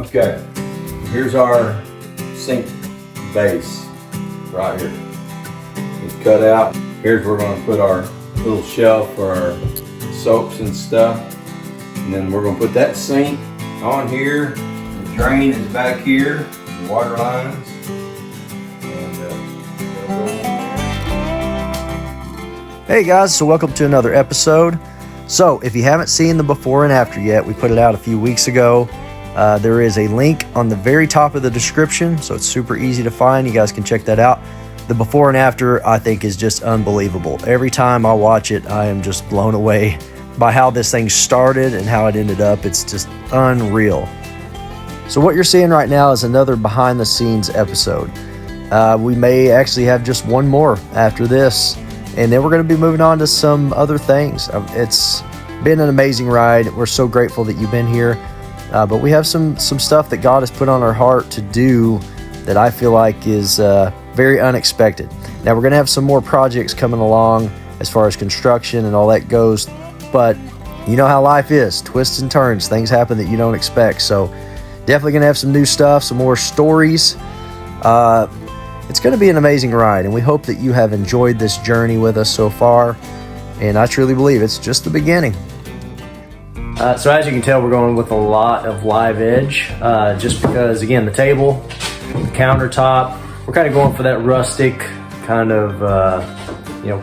Okay, here's our sink base right here. It's cut out. Here's where we're going to put our little shelf for our soaps and stuff. And then we're going to put that sink on here. The drain is back here, the water lines. Hey guys, so welcome to another episode. So if you haven't seen the before and after yet, we put it out a few weeks ago. There is a link on the very top of the description, so it's super easy to find. You guys can check that out. The before and after, I think, is just unbelievable. Every time I watch it, I am just blown away by how this thing started and how it ended up. It's just unreal. So what you're seeing right now is another behind the scenes episode. We may actually have just one more after this, and then we're going to be moving on to some other things. It's been an amazing ride. We're so grateful that you've been here. But we have some stuff that God has put on our heart to do that I feel like is very unexpected. Now we're going to have some more projects coming along as far as construction and all that goes. But you know how life is. Twists and turns. Things happen that you don't expect. So definitely going to have some new stuff, some more stories. It's going to be an amazing ride, and we hope that you have enjoyed this journey with us so far, and I truly believe it's just the beginning. So as you can tell, we're going with a lot of live edge, just because, again, the table, the countertop, we're kind of going for that rustic kind of,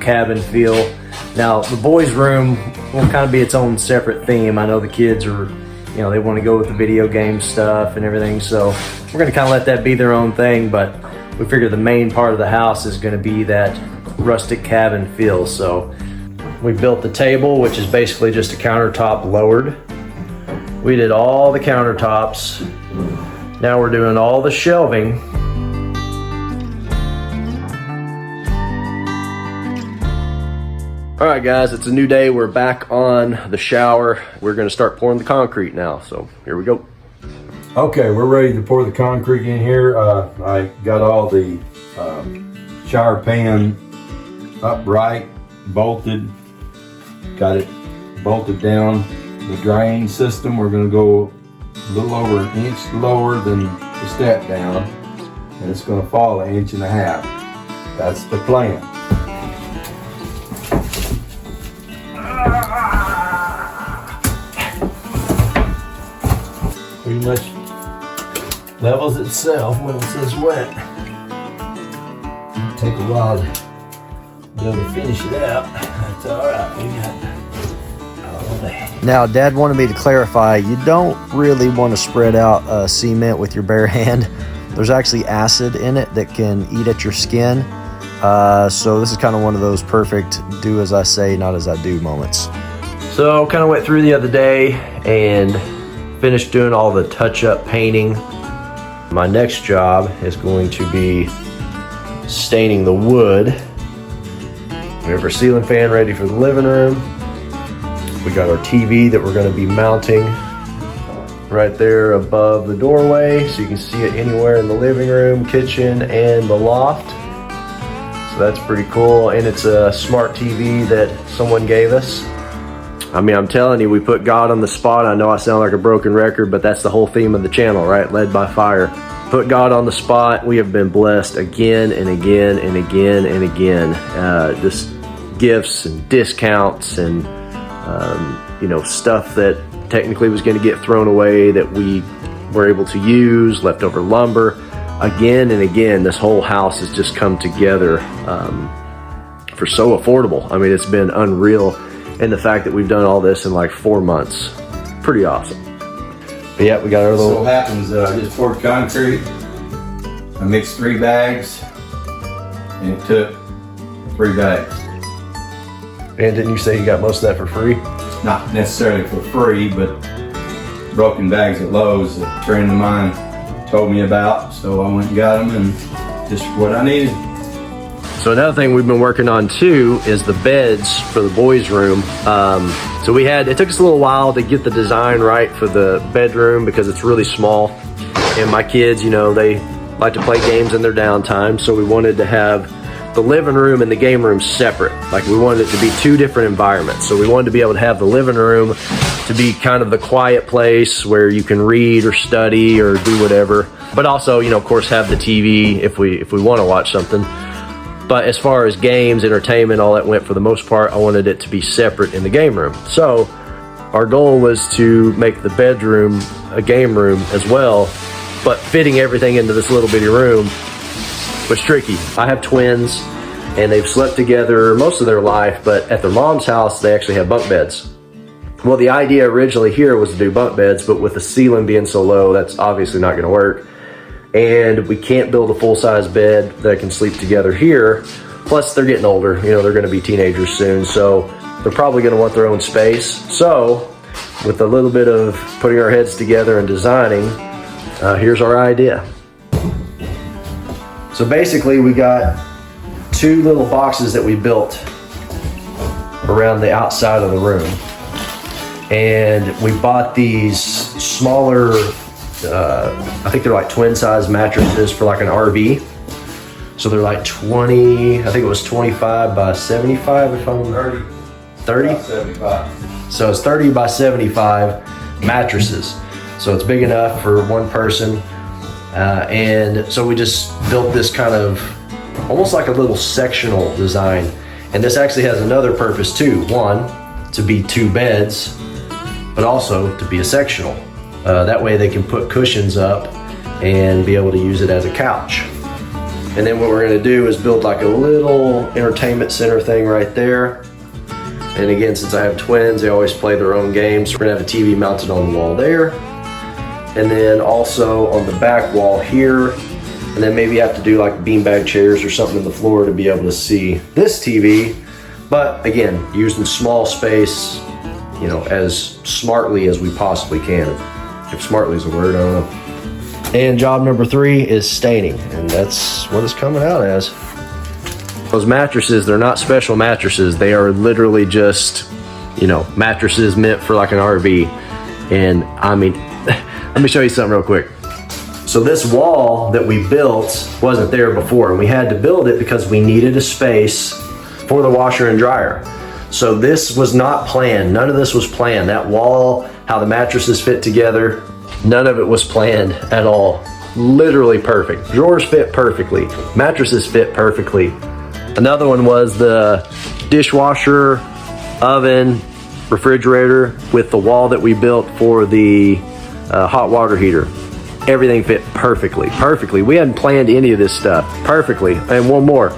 cabin feel. Now, the boys' room will kind of be its own separate theme. I know the kids are, they want to go with the video game stuff and everything, so we're going to kind of let that be their own thing, but we figure the main part of the house is going to be that rustic cabin feel. So we built the table, which is basically just a countertop lowered. We did all the countertops. Now we're doing all the shelving. All right, guys, it's a new day. We're back on the shower. We're going to start pouring the concrete now. So here we go. Okay, we're ready to pour the concrete in here. I got all the shower pan upright, bolted, got it bolted down. The drain system, we're going to go a little over an inch lower than the step down, and it's going to fall 1.5 inches. That's the plan. Pretty much levels itself when it says wet. It'll take a while to be able to finish it out. That's all right. We got all day. Now, Dad wanted me to clarify, you don't really want to spread out cement with your bare hand. There's actually acid in it that can eat at your skin. So this is kind of one of those perfect do as I say, not as I do moments. So kind of went through the other day and finished doing all the touch-up painting. My next job is going to be staining the wood. We have our ceiling fan ready for the living room. We got our TV that we're going to be mounting right there above the doorway so you can see it anywhere in the living room, kitchen, and the loft. So that's pretty cool, and it's a smart TV that someone gave us. I mean, I'm telling you, we put God on the spot. I know I sound like a broken record, but that's the whole theme of the channel, right? Led by fire. Put God on the spot. We have been blessed again and again and again and again. Just gifts and discounts and, stuff that technically was going to get thrown away that we were able to use, leftover lumber. Again and again, this whole house has just come together for so affordable. I mean, it's been unreal. And the fact that we've done all this in like 4 months, pretty awesome. But yeah, we got our little... So what happens, I just poured concrete. I mixed 3 bags, and it took 3 bags. And didn't you say you got most of that for free? Not necessarily for free, but broken bags at Lowe's, a friend of mine told me about. So I went and got them, and just what I needed. So another thing we've been working on too is the beds for the boys' room. So it took us a little while to get the design right for the bedroom because it's really small. And my kids, they like to play games in their downtime. So we wanted to have the living room and the game room separate. Like we wanted it to be 2 different environments. So we wanted to be able to have the living room to be kind of the quiet place where you can read or study or do whatever, but also, of course, have the TV if we want to watch something. But as far as games, entertainment, all that went, for the most part, I wanted it to be separate in the game room. So our goal was to make the bedroom a game room as well, but fitting everything into this little bitty room was tricky. I have twins, and they've slept together most of their life, but at their mom's house, they actually have bunk beds. Well, the idea originally here was to do bunk beds, but with the ceiling being so low, that's obviously not gonna work. And we can't build a full-size bed that can sleep together here. Plus, they're getting older. They're gonna be teenagers soon, so they're probably gonna want their own space. So, with a little bit of putting our heads together and designing, here's our idea. So basically, we got 2 little boxes that we built around the outside of the room. And we bought these smaller, I think they're like twin size mattresses for like an RV. So they're like 20, I think it was 25 by 75 if I'm 30? 75. So it's 30 by 75 mattresses. So it's big enough for one person. And so we just built this kind of almost like a little sectional design. And this actually has another purpose too. One, to be 2 beds, but also to be a sectional. That way they can put cushions up and be able to use it as a couch. And then what we're gonna do is build like a little entertainment center thing right there. And again, since I have twins, they always play their own games. So we're gonna have a TV mounted on the wall there. And then also on the back wall here. And then maybe have to do like beanbag chairs or something in the floor to be able to see this TV. But again, using small space, as smartly as we possibly can. If smartly is a word, I don't know. And job number 3 is staining, and that's what it's coming out as. Those mattresses, they're not special mattresses. They are literally just, mattresses meant for like an RV. And I mean, let me show you something real quick. So this wall that we built wasn't there before, and we had to build it because we needed a space for the washer and dryer. So this was not planned. None of this was planned. That wall, how the mattresses fit together, none of it was planned at all. Literally perfect. Drawers fit perfectly. Mattresses fit perfectly. Another one was the dishwasher, oven, refrigerator with the wall that we built for the hot water heater. Everything fit perfectly. We hadn't planned any of this stuff. Perfectly. And one more.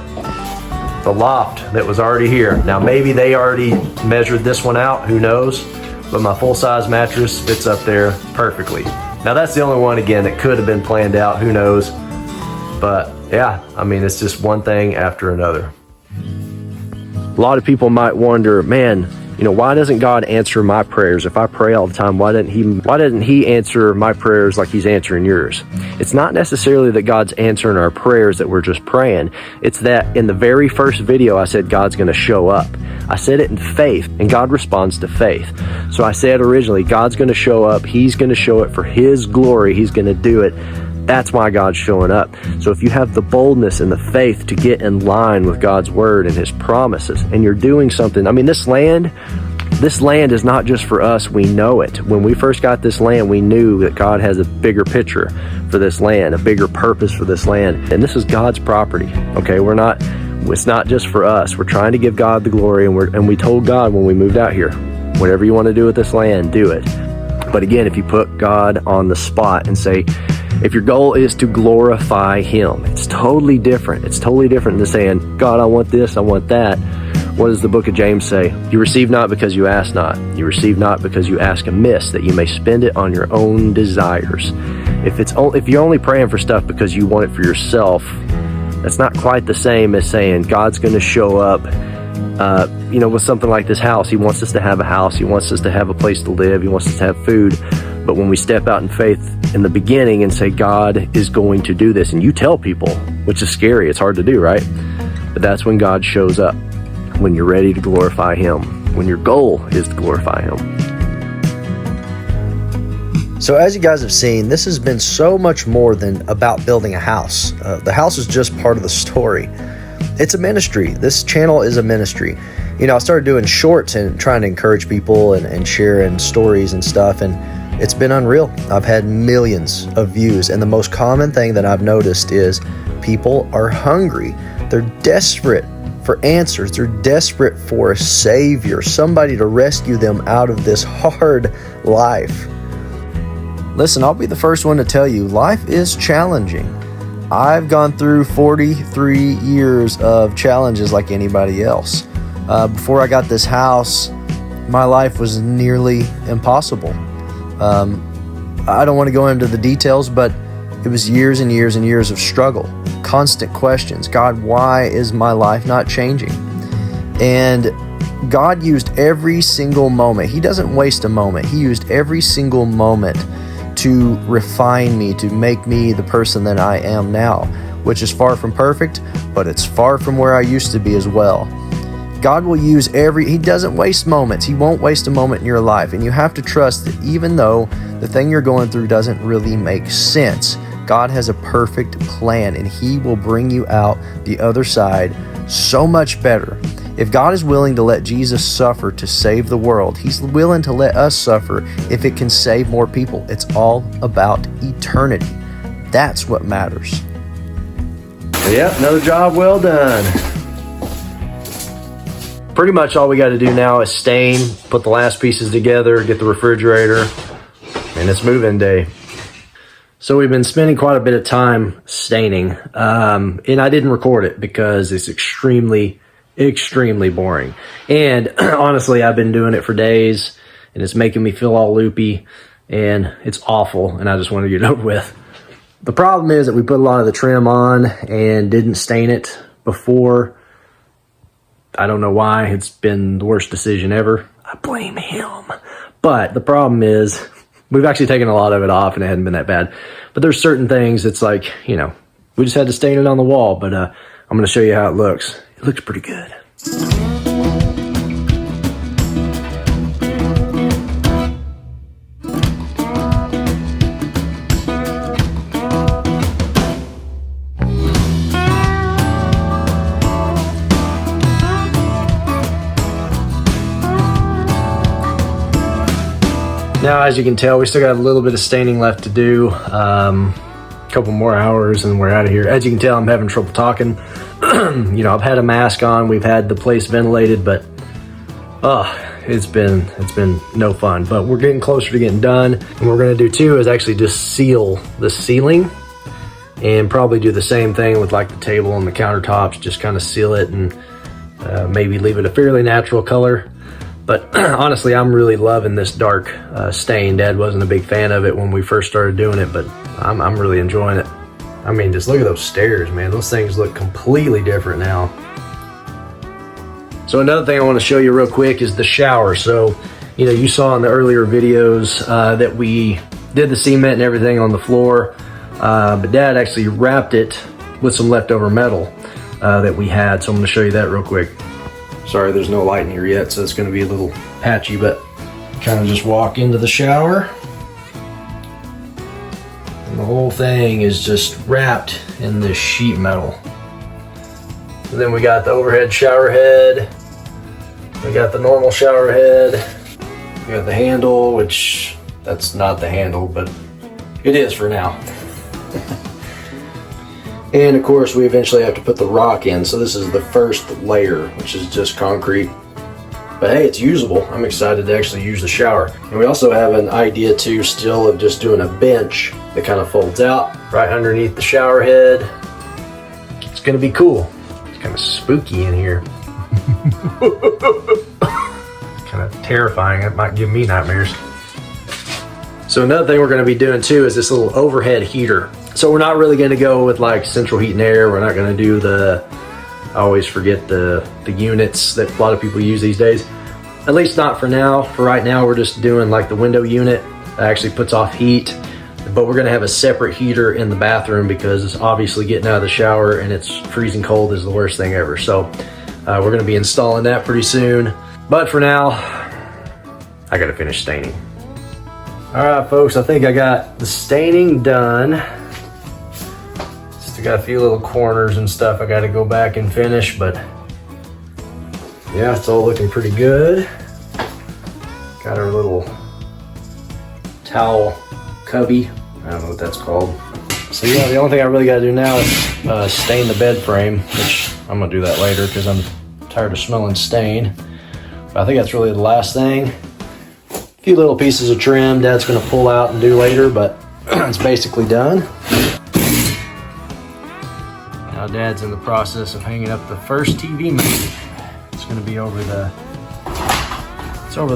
The loft that was already here. Now maybe they already measured this one out, who knows? But my full-size mattress fits up there perfectly. Now that's the only one, again, that could have been planned out, who knows? But yeah, I mean, it's just one thing after another. A lot of people might wonder, man, why doesn't God answer my prayers? If I pray all the time, why doesn't he answer my prayers like he's answering yours? It's not necessarily that God's answering our prayers that we're just praying. It's that in the very first video, I said God's going to show up. I said it in faith, and God responds to faith. So I said originally, God's going to show up. He's going to show it for his glory. He's going to do it. That's why God's showing up. So if you have the boldness and the faith to get in line with God's word and his promises, and you're doing something, I mean, this land is not just for us. We know it. When we first got this land, we knew that God has a bigger picture for this land, a bigger purpose for this land. And this is God's property. Okay, it's not just for us. We're trying to give God the glory, and we told God when we moved out here, whatever you want to do with this land, do it. But again, if you put God on the spot and say, if your goal is to glorify him, it's totally different. It's totally different than saying, God, I want this, I want that. What does the book of James say? You receive not because you ask not. You receive not because you ask amiss, that you may spend it on your own desires. If you're only praying for stuff because you want it for yourself, that's not quite the same as saying God's going to show up, with something like this house. He wants us to have a house. He wants us to have a place to live. He wants us to have food. But when we step out in faith in the beginning and say, God is going to do this, and you tell people, which is scary, it's hard to do, right? But that's when God shows up, when you're ready to glorify him, when your goal is to glorify him. So as you guys have seen, this has been so much more than about building a house. The house is just part of the story. It's a ministry. This channel is a ministry. you know, I started doing shorts and trying to encourage people and sharing stories and stuff, and it's been unreal. I've had millions of views, and the most common thing that I've noticed is people are hungry. They're desperate for answers. They're desperate for a savior, somebody to rescue them out of this hard life. Listen, I'll be the first one to tell you, life is challenging. I've gone through 43 years of challenges like anybody else. Before I got this house, my life was nearly impossible. I don't want to go into the details, but it was years and years and years of struggle, constant questions. God, why is my life not changing? And God used every single moment. He doesn't waste a moment. He used every single moment to refine me, to make me the person that I am now, which is far from perfect, but it's far from where I used to be as well. God will use He doesn't waste moments. He won't waste a moment in your life. And you have to trust that even though the thing you're going through doesn't really make sense, God has a perfect plan, and He will bring you out the other side so much better. If God is willing to let Jesus suffer to save the world, He's willing to let us suffer if it can save more people. It's all about eternity. That's what matters. Yep, another job well done. Pretty much all we got to do now is stain, put the last pieces together, get the refrigerator, and it's move-in day. So we've been spending quite a bit of time staining, and I didn't record it because it's extremely boring. And honestly, I've been doing it for days, and it's making me feel all loopy, and it's awful, and I just want to get it over with. The problem is that we put a lot of the trim on and didn't stain it before. I don't know why. It's been the worst decision ever. I blame him. But the problem is we've actually taken a lot of it off, and it hadn't been that bad. But there's certain things, it's like, you know, we just had to stain it on the wall, but I'm going to show you how it looks. It looks pretty good. Now, as you can tell, we still got a little bit of staining left to do. A couple more hours and we're out of here. As you can tell, I'm having trouble talking. You know, I've had a mask on, we've had the place ventilated, but it's been no fun. But we're getting closer to getting done. And what we're gonna do too is actually just seal the ceiling and probably do the same thing with like the table and the countertops, just kind of seal it and maybe leave it a fairly natural color. But honestly, I'm really loving this dark stain. Dad wasn't a big fan of it when we first started doing it, but I'm really enjoying it. I mean, just look at those stairs, man. Those things look completely different now. So another thing I want to show you real quick is the shower. So, you know, you saw in the earlier videos that we did the cement and everything on the floor, but Dad actually wrapped it with some leftover metal that we had. So I'm going to show you that real quick. Sorry, there's no light in here yet, so it's going to be a little patchy, but kind of just walk into the shower. And the whole thing is just wrapped in this sheet metal. And then we got the overhead shower head. We got the normal shower head. We got the handle, which that's not the handle, but it is for now. And of course, we eventually have to put the rock in. So this is the first layer, which is just concrete. But hey, it's usable. I'm excited to actually use the shower. And we also have an idea too still of just doing a bench that kind of folds out right underneath the shower head. It's gonna be cool. It's kind of spooky in here. It's kind of terrifying. It might give me nightmares. So another thing we're gonna be doing too is this little overhead heater. So we're not really gonna go with like central heat and air. We're not gonna do I always forget the units that a lot of people use these days. At least not for now. For right now, we're just doing like the window unit that actually puts off heat. But we're gonna have a separate heater in the bathroom because obviously getting out of the shower and it's freezing cold is the worst thing ever. So we're gonna be installing that pretty soon. But for now, I gotta finish staining. All right, folks, I think I got the staining done. Still got a few little corners and stuff I gotta go back and finish, but yeah, it's all looking pretty good. Got our little towel cubby. I don't know what that's called. So yeah, the only thing I really got to do now is stain the bed frame, which I'm gonna do that later because I'm tired of smelling stain. But I think that's really the last thing. A few little pieces of trim Dad's gonna pull out and do later, but it's basically done. Now Dad's in the process of hanging up the first TV mount. It's gonna be over the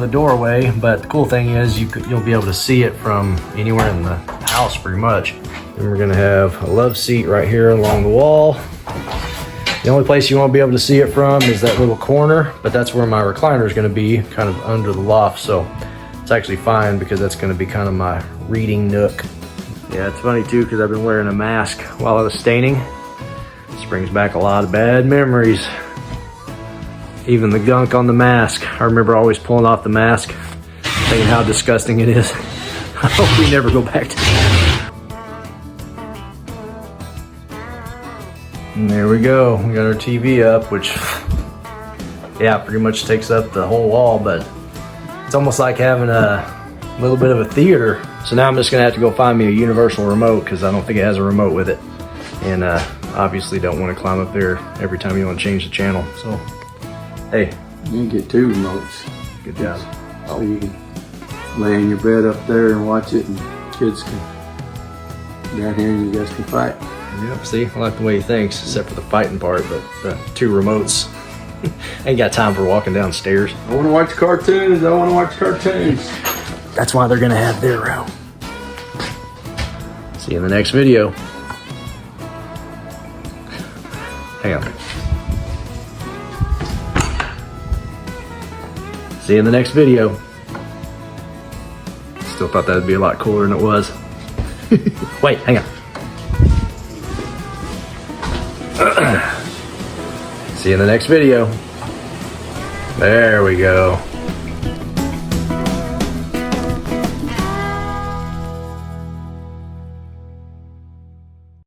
doorway, but the cool thing is you'll be able to see it from anywhere in the house pretty much. Then we're gonna have a love seat right here along the wall. The only place you won't be able to see it from is that little corner, but that's where my recliner is gonna be, kind of under the loft, so it's actually fine because that's gonna be kind of my reading nook. Yeah, it's funny too because I've been wearing a mask while I was staining. This brings back a lot of bad memories. Even the gunk on the mask. I remember always pulling off the mask, thinking how disgusting it is. I hope we never go back to that. And there we go. We got our TV up, which, yeah, pretty much takes up the whole wall, but it's almost like having a little bit of a theater. So now I'm just gonna have to go find me a universal remote because I don't think it has a remote with it. And obviously don't want to climb up there every time you want to change the channel. So, hey. You can get 2 remotes. Good job. So you can lay in your bed up there and watch it, and kids can down here and you guys can fight. Yep, see, I like the way he thinks, except for the fighting part, but the 2 remotes. Ain't got time for walking downstairs. I want to watch cartoons. I want to watch cartoons. That's why they're gonna have their room. See you in the next video. Hang on. See you in the next video. Still thought that'd be a lot cooler than it was. Wait, hang on. See you in the next video. There we go.